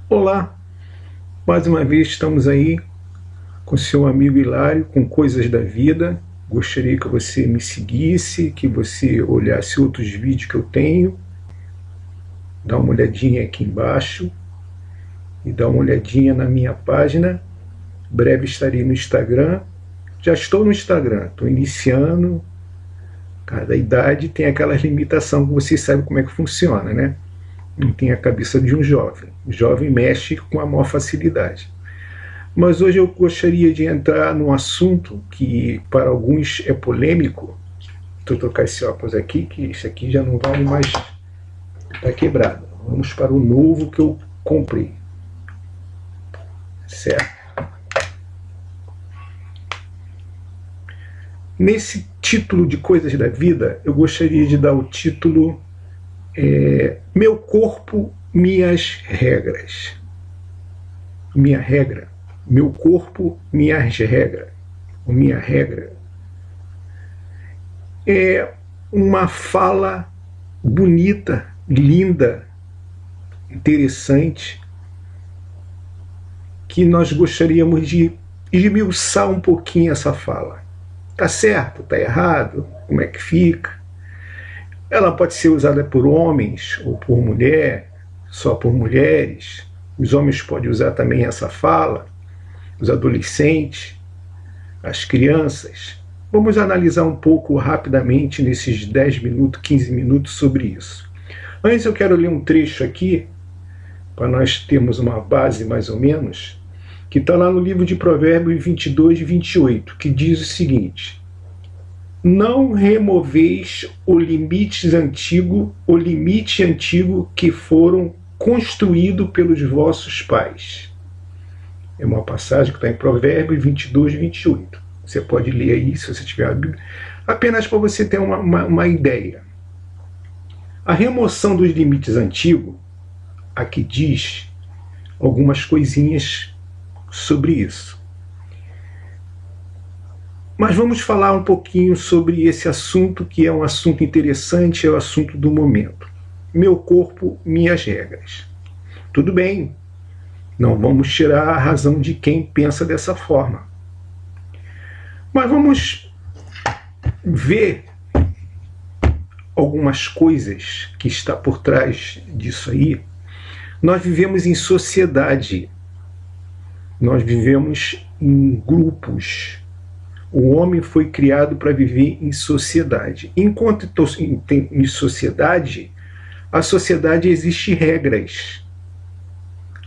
Olá, mais uma vez estamos aí com seu amigo Hilário, com coisas da vida. Gostaria que você me seguisse, que você olhasse outros vídeos que eu tenho. Dá uma olhadinha aqui embaixo e dá uma olhadinha na minha página. Breve estarei no Instagram. Já estou no Instagram, estou iniciando. Cada idade tem aquela limitação que vocês sabem como é que funciona, né? Não tem a cabeça de um jovem. O jovem mexe com a maior facilidade. Mas hoje eu gostaria de entrar num assunto que para alguns é polêmico. Vou trocar esse óculos aqui, que esse aqui já não vale mais, está quebrado. Vamos para o novo que eu comprei. Certo? Nesse título de Coisas da Vida, eu gostaria de dar o título Meu Corpo, Minhas Regras. Minha regra. Meu corpo, minhas regras. Minha regra é uma fala bonita, linda, interessante, que nós gostaríamos de esmiuçar um pouquinho essa fala. Tá certo? Tá errado? Como é que fica? Ela pode ser usada por homens ou por mulher, só por mulheres. Os homens podem usar também essa fala, os adolescentes, as crianças. Vamos analisar um pouco rapidamente nesses 10 minutos, 15 minutos sobre isso. Antes eu quero ler um trecho aqui, para nós termos uma base mais ou menos, que está lá no livro de Provérbios 22 e 28, que diz o seguinte: não removeis o limite antigo que foram construído pelos vossos pais. É uma passagem que está em Provérbios 22 e 28. Você pode ler aí, se você tiver a Bíblia, apenas para você ter uma ideia. A remoção dos limites antigos, aqui diz algumas coisinhas sobre isso. Mas vamos falar um pouquinho sobre esse assunto, que é um assunto interessante, é o assunto do momento. Meu corpo, minhas regras. Tudo bem, não vamos tirar a razão de quem pensa dessa forma. Mas vamos ver algumas coisas que está por trás disso aí. Nós vivemos em sociedade. Nós vivemos em grupos. O homem foi criado para viver em sociedade. Enquanto em sociedade, a sociedade existe regras.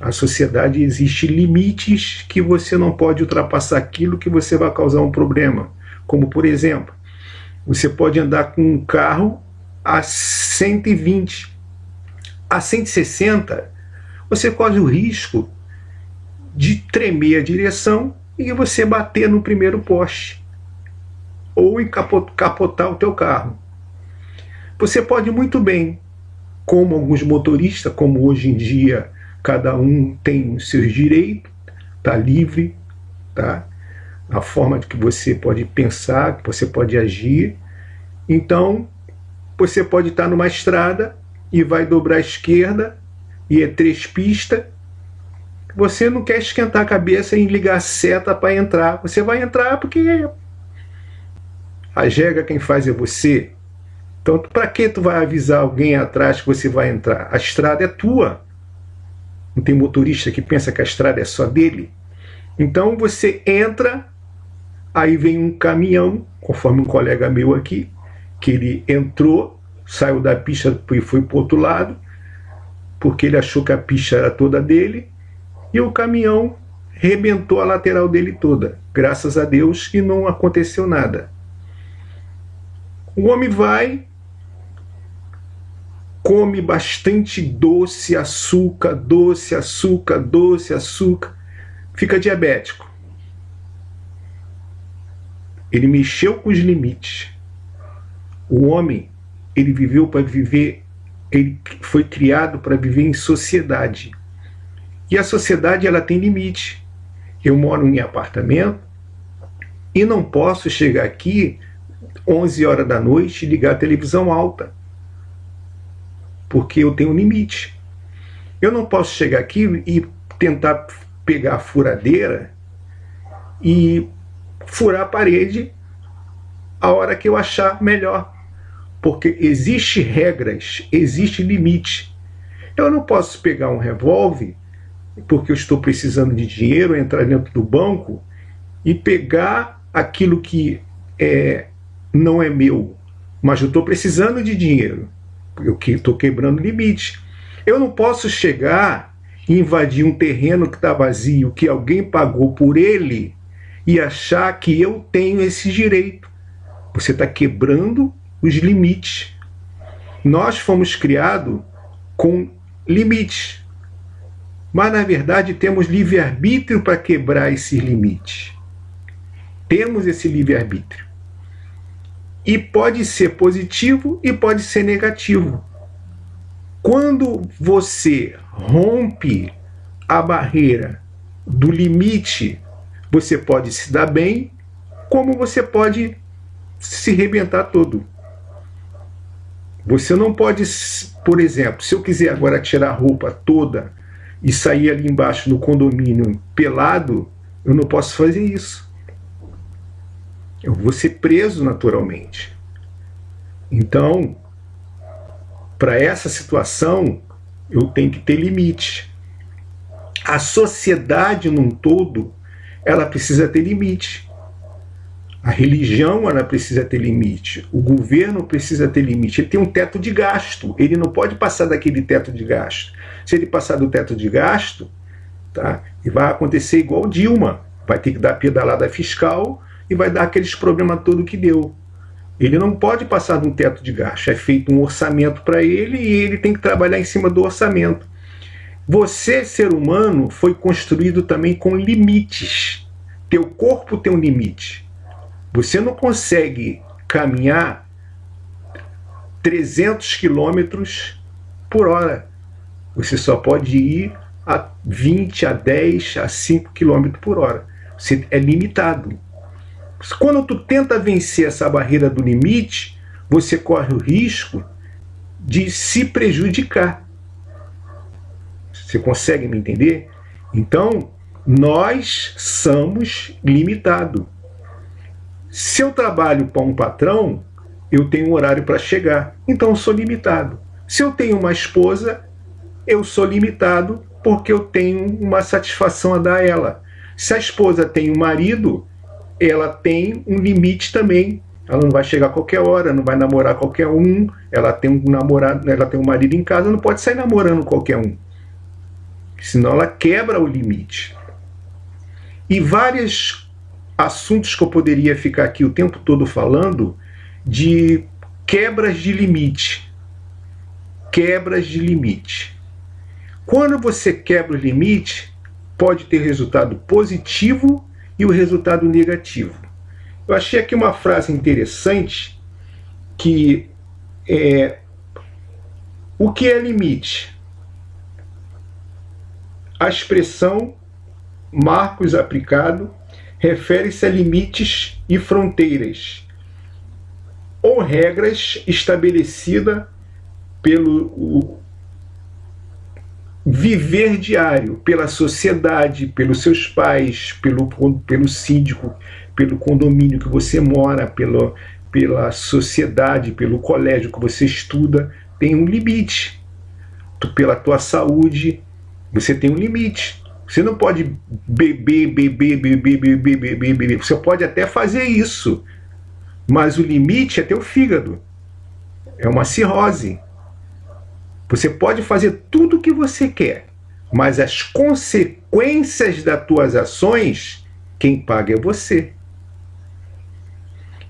A sociedade existe limites que você não pode ultrapassar aquilo que você vai causar um problema. Como, por exemplo, você pode andar com um carro a 120. A 160, você corre o risco de tremer a direção e você bater no primeiro poste ou capotar o teu carro. Você pode muito bem, como alguns motoristas, como hoje em dia cada um tem os seus direitos, está livre, tá? A forma que você pode pensar, que você pode agir. Então, você pode estar numa estrada e vai dobrar à esquerda e é 3 pistas. Você não quer esquentar a cabeça em ligar a seta para entrar. Você vai entrar porque a regra quem faz é você. Então, para que tu vai avisar alguém atrás que você vai entrar? A estrada é tua. Não tem motorista que pensa que a estrada é só dele? Então você entra, aí vem um caminhão, conforme um colega meu aqui, que ele entrou, saiu da pista e foi para o outro lado, porque ele achou que a pista era toda dele, e o caminhão rebentou a lateral dele toda. Graças a Deus que não aconteceu nada. O homem vai, come bastante doce, açúcar, doce, açúcar, doce, açúcar, fica diabético. Ele mexeu com os limites. O homem, ele viveu para viver, ele foi criado para viver em sociedade. E a sociedade, ela tem limite. Eu moro em apartamento e não posso chegar aqui 11 horas da noite e ligar a televisão alta, porque eu tenho um limite. Eu não posso chegar aqui e tentar pegar a furadeira e furar a parede a hora que eu achar melhor. Porque existem regras, existe limite. Eu não posso pegar um revólver porque eu estou precisando de dinheiro, entrar dentro do banco e pegar aquilo que não é meu, mas eu estou precisando de dinheiro. Eu estou quebrando limite. Eu não posso chegar e invadir um terreno que está vazio, que alguém pagou por ele, e achar que eu tenho esse direito. Você está quebrando os limites. Nós fomos criados com limites, mas na verdade temos livre-arbítrio para quebrar esses limites. Temos esse livre-arbítrio. E pode ser positivo e pode ser negativo. Quando você rompe a barreira do limite, você pode se dar bem, como você pode se arrebentar todo. Você não pode, por exemplo, se eu quiser agora tirar a roupa toda e sair ali embaixo no condomínio pelado, eu não posso fazer isso. Eu vou ser preso naturalmente. Então, para essa situação, eu tenho que ter limite. A sociedade num todo, ela precisa ter limite. A religião, ela precisa ter limite. O governo precisa ter limite. Ele tem um teto de gasto. Ele não pode passar daquele teto de gasto. Se ele passar do teto de gasto, tá, e vai acontecer igual Dilma. Vai ter que dar pedalada fiscal e vai dar aqueles problemas todos que deu. Ele não pode passar de um teto de gasto. É feito um orçamento para ele e ele tem que trabalhar em cima do orçamento. Você, ser humano, foi construído também com limites. Teu corpo tem um limite. Você não consegue caminhar 300 quilômetros por hora. Você só pode ir a 20, a 10, a 5 quilômetros por hora. Você é limitado. Quando tu tenta vencer essa barreira do limite, você corre o risco de se prejudicar. Você consegue me entender? Então, nós somos limitados. Se eu trabalho para um patrão, eu tenho um horário para chegar. Então eu sou limitado. Se eu tenho uma esposa, eu sou limitado porque eu tenho uma satisfação a dar a ela. Se a esposa tem um marido, ela tem um limite também. Ela não vai chegar a qualquer hora, não vai namorar qualquer um. Ela tem um namorado, ela tem um marido em casa, não pode sair namorando qualquer um. Senão ela quebra o limite. E vários assuntos que eu poderia ficar aqui o tempo todo falando de quebras de limite. Quebras de limite. Quando você quebra o limite, pode ter resultado positivo e o resultado negativo. Eu achei aqui uma frase interessante que é: o que é limite? A expressão marcos aplicado refere-se a limites e fronteiras ou regras estabelecidas pelo viver diário, pela sociedade, pelos seus pais, pelo síndico, pelo condomínio que você mora, pela sociedade, pelo colégio que você estuda, tem um limite. Pela tua saúde, você tem um limite. Você não pode beber. Você pode até fazer isso, mas o limite é teu fígado. É uma cirrose. Você pode fazer tudo o que você quer, mas as consequências das tuas ações, quem paga é você.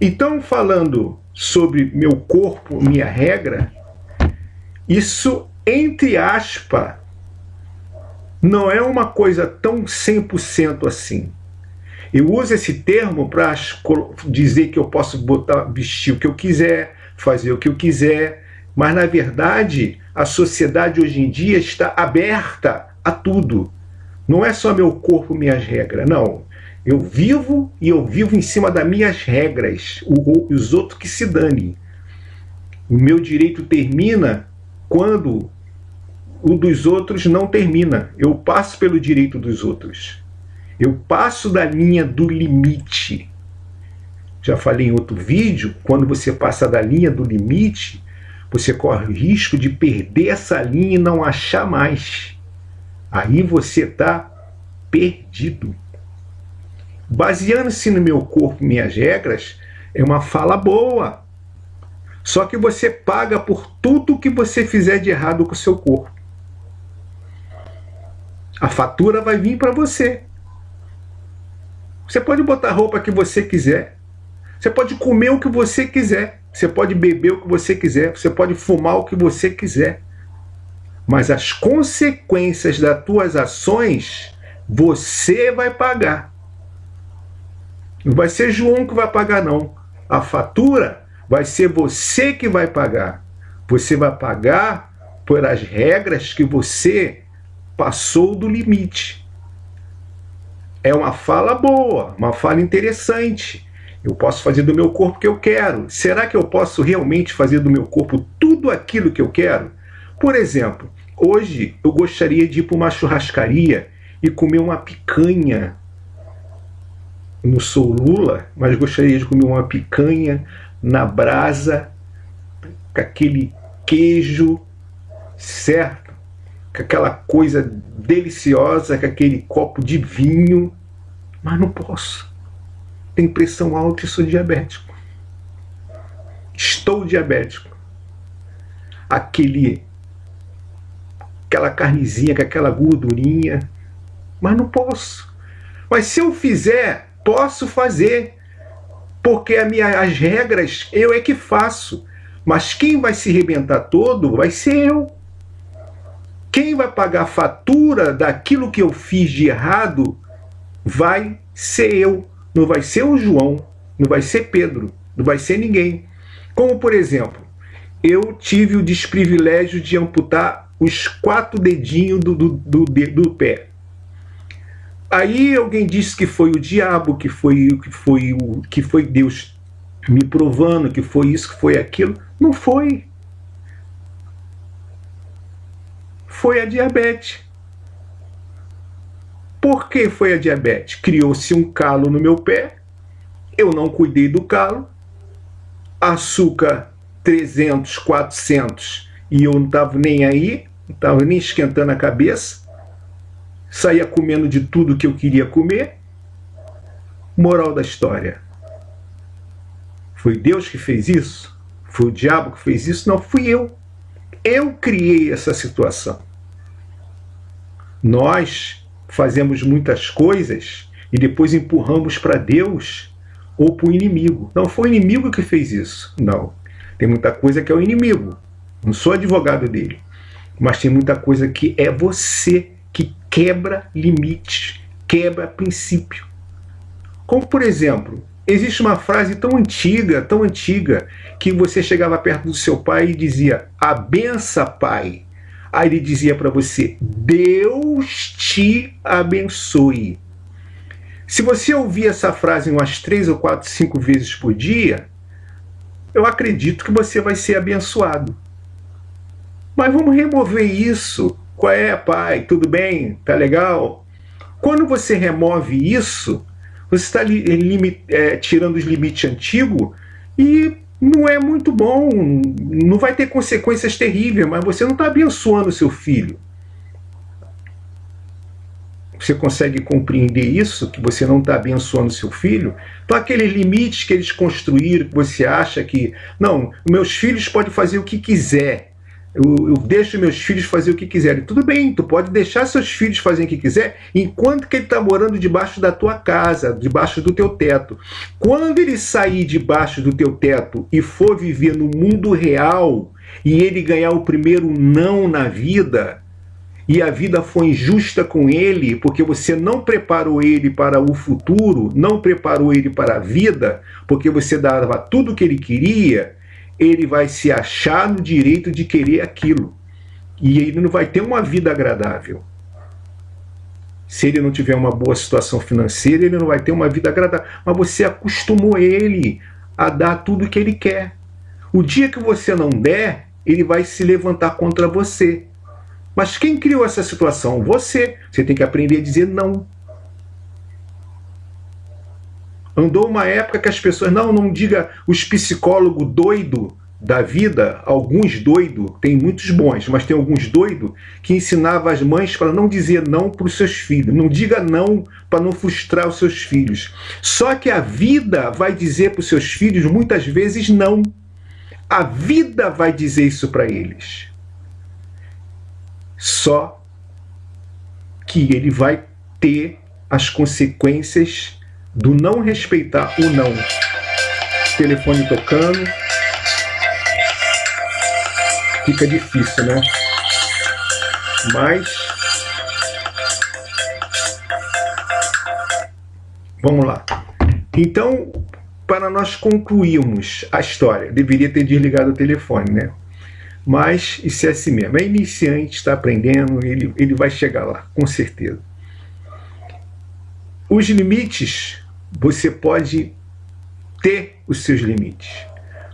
Então, falando sobre meu corpo, minha regra, isso, entre aspas, não é uma coisa tão 100% assim. Eu uso esse termo para dizer que eu posso vestir o que eu quiser, fazer o que eu quiser, mas na verdade a sociedade hoje em dia está aberta a tudo. Não é só meu corpo, minhas regras, não. Eu vivo e eu vivo em cima das minhas regras, os outros que se danem. O meu direito termina quando o dos outros não termina. Eu passo pelo direito dos outros. Eu passo da linha do limite. Já falei em outro vídeo, quando você passa da linha do limite, você corre o risco de perder essa linha e não achar mais. Aí você está perdido. Baseando-se no meu corpo, minhas regras, é uma fala boa. Só que você paga por tudo que você fizer de errado com o seu corpo. A fatura vai vir para você. Você pode botar a roupa que você quiser. Você pode comer o que você quiser. Você pode beber o que você quiser. Você pode fumar o que você quiser. Mas as consequências das tuas ações, você vai pagar. Não vai ser João que vai pagar, não. A fatura vai ser você que vai pagar. Você vai pagar por as regras que você passou do limite. É uma fala boa, uma fala interessante. Eu posso fazer do meu corpo o que eu quero. Será que eu posso realmente fazer do meu corpo tudo aquilo que eu quero? Por exemplo, hoje eu gostaria de ir para uma churrascaria e comer uma picanha. Eu não sou Lula, mas gostaria de comer uma picanha na brasa, com aquele queijo, certo? Com aquela coisa deliciosa, com aquele copo de vinho, mas não posso. Tenho pressão alta e sou diabético. Estou diabético. Aquela carnezinha, com aquela gordurinha, mas não posso. Mas se eu fizer, posso fazer, porque as regras eu é que faço. Mas quem vai se arrebentar todo vai ser eu. Quem vai pagar a fatura daquilo que eu fiz de errado vai ser eu. Não vai ser o João, não vai ser Pedro, não vai ser ninguém. Como, por exemplo, eu tive o desprivilégio de amputar os 4 dedinhos do pé. Aí alguém disse que foi o diabo, que foi Deus me provando, que foi isso, que foi aquilo. Não foi. Foi a diabetes. Por que foi a diabetes? Criou-se um calo no meu pé, eu não cuidei do calo, açúcar 300, 400, e eu não estava nem aí, não estava nem esquentando a cabeça, saía comendo de tudo que eu queria comer. Moral da história: foi Deus que fez isso? Foi o diabo que fez isso? Não, fui eu. Eu criei essa situação. Nós fazemos muitas coisas e depois empurramos para Deus ou para o inimigo. Não foi o inimigo que fez isso. Não. Tem muita coisa que é o inimigo. Não sou advogado dele. Mas tem muita coisa que é você que quebra limites, quebra princípio. Como, por exemplo, existe uma frase tão antiga, que você chegava perto do seu pai e dizia: "A benção, pai". Aí ele dizia para você: "Deus te abençoe". Se você ouvir essa frase umas 3 ou 4, 5 vezes por dia, eu acredito que você vai ser abençoado. Mas vamos remover isso. Qual é, pai? Tudo bem? Tá legal? Quando você remove isso, você está tirando os limites antigos e não é muito bom, não vai ter consequências terríveis, mas você não está abençoando o seu filho. Você consegue compreender isso? Que você não está abençoando o seu filho? Então aqueles limites que eles construíram, que você acha que... Não, meus filhos podem fazer o que quiser. Eu deixo meus filhos fazer o que quiserem. Tudo bem, tu pode deixar seus filhos fazerem o que quiser, enquanto que ele está morando debaixo da tua casa, debaixo do teu teto. Quando ele sair debaixo do teu teto e for viver no mundo real, e ele ganhar o primeiro não na vida, e a vida foi injusta com ele, porque você não preparou ele para o futuro, não preparou ele para a vida, porque você dava tudo o que ele queria, ele vai se achar no direito de querer aquilo. E ele não vai ter uma vida agradável. Se ele não tiver uma boa situação financeira, ele não vai ter uma vida agradável. Mas você acostumou ele a dar tudo o que ele quer. O dia que você não der, ele vai se levantar contra você. Mas quem criou essa situação? Você. Você tem que aprender a dizer não. Andou uma época que as pessoas, não diga os psicólogos doidos da vida, alguns doidos, tem muitos bons, mas tem alguns doidos que ensinavam as mães para não dizer não para os seus filhos. Não diga não para não frustrar os seus filhos. Só que a vida vai dizer para os seus filhos muitas vezes não. A vida vai dizer isso para eles. Só que ele vai ter as consequências do não respeitar o não. Telefone tocando. Fica difícil, né? Mas vamos lá. Então, para nós concluirmos a história, deveria ter desligado o telefone, né? Mas isso é assim mesmo. É iniciante, está aprendendo, ele vai chegar lá, com certeza. Os limites, você pode ter os seus limites.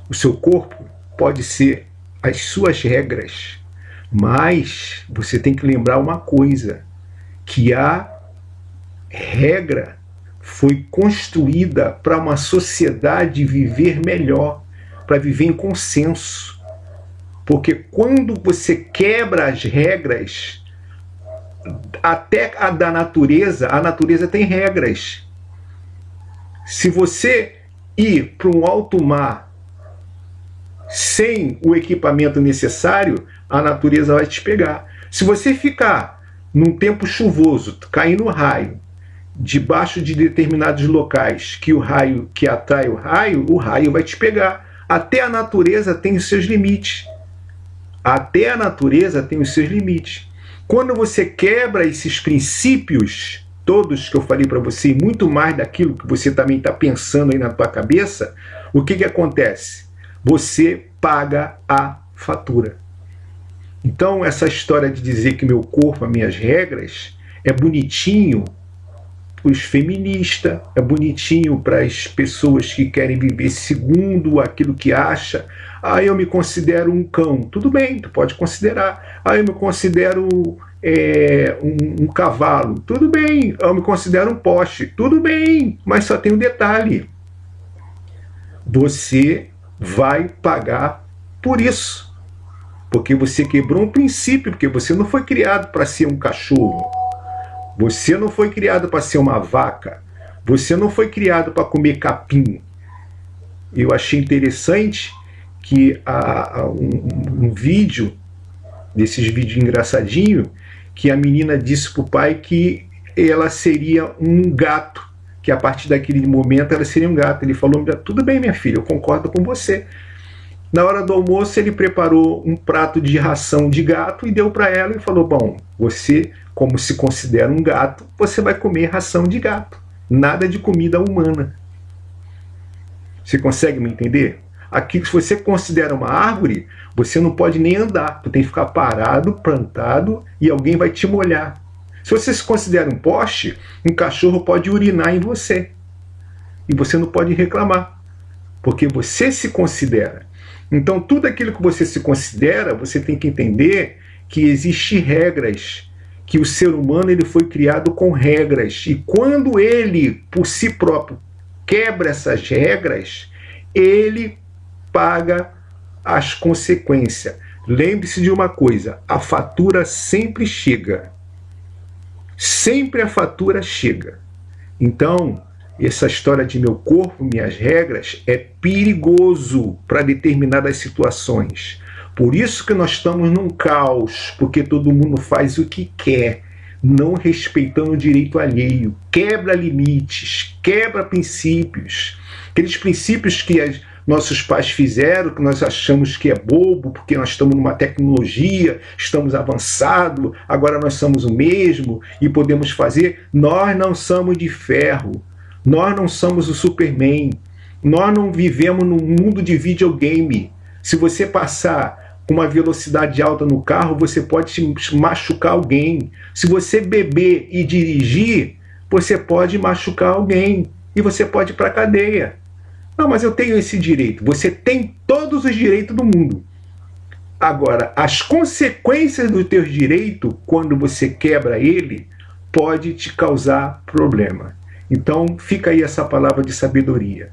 O seu corpo pode ser as suas regras, mas você tem que lembrar uma coisa, que a regra foi construída para uma sociedade viver melhor, para viver em consenso. Porque quando você quebra as regras, até a da natureza, a natureza tem regras. Se você ir para um alto mar sem o equipamento necessário, a natureza vai te pegar. Se você ficar num tempo chuvoso, caindo raio, debaixo de determinados locais que o raio que atrai o raio vai te pegar. Até a natureza tem os seus limites. Até a natureza tem os seus limites. Quando você quebra esses princípios todos que eu falei para você, e muito mais daquilo que você também está pensando aí na tua cabeça, o que acontece? Você paga a fatura. Então, essa história de dizer que meu corpo, as minhas regras, é bonitinho para os feministas, é bonitinho para as pessoas que querem viver segundo aquilo que acha. Ah, eu me considero um cão. Tudo bem, tu pode considerar. Ah, eu me considero um cavalo. Tudo bem, eu me considero um poste. Tudo bem, mas só tem um detalhe. Você vai pagar por isso. Porque você quebrou um princípio, porque você não foi criado para ser um cachorro. Você não foi criado para ser uma vaca. Você não foi criado para comer capim. Eu achei interessante que um vídeo, desses vídeos engraçadinhos, que a menina disse para o pai que ela seria um gato, que a partir daquele momento ela seria um gato. Ele falou: tudo bem, minha filha, eu concordo com você. Na hora do almoço ele preparou um prato de ração de gato e deu para ela e falou: bom, você, como se considera um gato, você vai comer ração de gato, nada de comida humana. Você consegue me entender? Aqui, se você considera uma árvore, você não pode nem andar, tu tem que ficar parado, plantado, e alguém vai te molhar. Se você se considera um poste, um cachorro pode urinar em você, e você não pode reclamar, porque você se considera. Então, tudo aquilo que você se considera, você tem que entender que existem regras, que o ser humano ele foi criado com regras, e quando ele, por si próprio, quebra essas regras, ele paga as consequências. Lembre-se de uma coisa, a fatura sempre chega. Sempre a fatura chega. Então, essa história de meu corpo, minhas regras, é perigoso para determinadas situações. Por isso que nós estamos num caos, porque todo mundo faz o que quer, não respeitando o direito alheio, quebra limites, quebra princípios. Aqueles princípios que nossos pais fizeram, que nós achamos que é bobo, porque nós estamos numa tecnologia, estamos avançados, agora nós somos o mesmo e podemos fazer. Nós não somos de ferro, nós não somos o Superman, nós não vivemos num mundo de videogame. Se você passar com uma velocidade alta no carro, você pode machucar alguém. Se você beber e dirigir, você pode machucar alguém e você pode ir para a cadeia. Não, mas eu tenho esse direito. Você tem todos os direitos do mundo. Agora, as consequências dos teus direitos, quando você quebra ele, pode te causar problema. Então, fica aí essa palavra de sabedoria.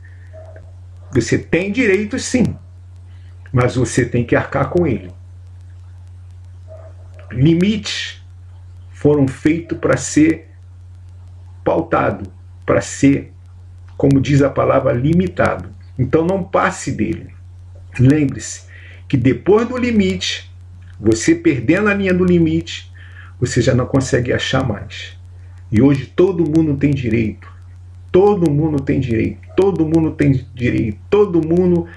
Você tem direitos, sim, mas você tem que arcar com ele. Limites foram feitos para ser pautado, para ser, como diz a palavra, limitado. Então não passe dele. Lembre-se que depois do limite, você perdendo a linha do limite, você já não consegue achar mais. E hoje todo mundo tem direito. Todo mundo tem direito. Todo mundo tem direito. Todo mundo,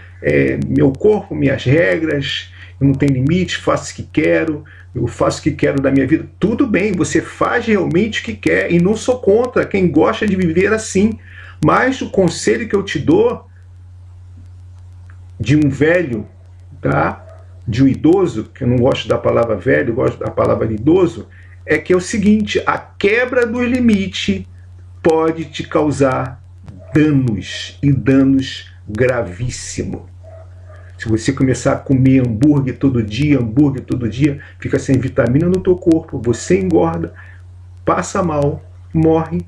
meu corpo, minhas regras, eu não tenho limite, faço o que quero, eu faço o que quero da minha vida. Tudo bem, você faz realmente o que quer, e não sou contra quem gosta de viver assim. Mas o conselho que eu te dou, de um velho, tá? De um idoso, que eu não gosto da palavra velho, eu gosto da palavra idoso, é que é o seguinte: a quebra do limite pode te causar danos, e danos gravíssimos. Se você começar a comer hambúrguer todo dia, fica sem vitamina no teu corpo, você engorda, passa mal, morre,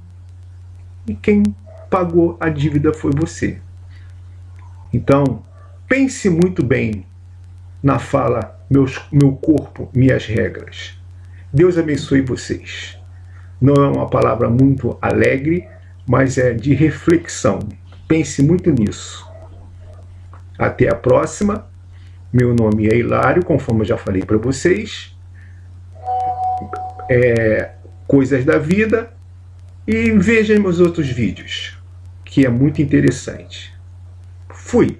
e quem pagou a dívida foi você. Então, pense muito bem na fala, meu corpo, minhas regras. Deus abençoe vocês. Não é uma palavra muito alegre, mas é de reflexão. Pense muito nisso. Até a próxima. Meu nome é Hilário, conforme eu já falei para vocês. Coisas da vida. E vejam meus outros vídeos, que é muito interessante. Fui!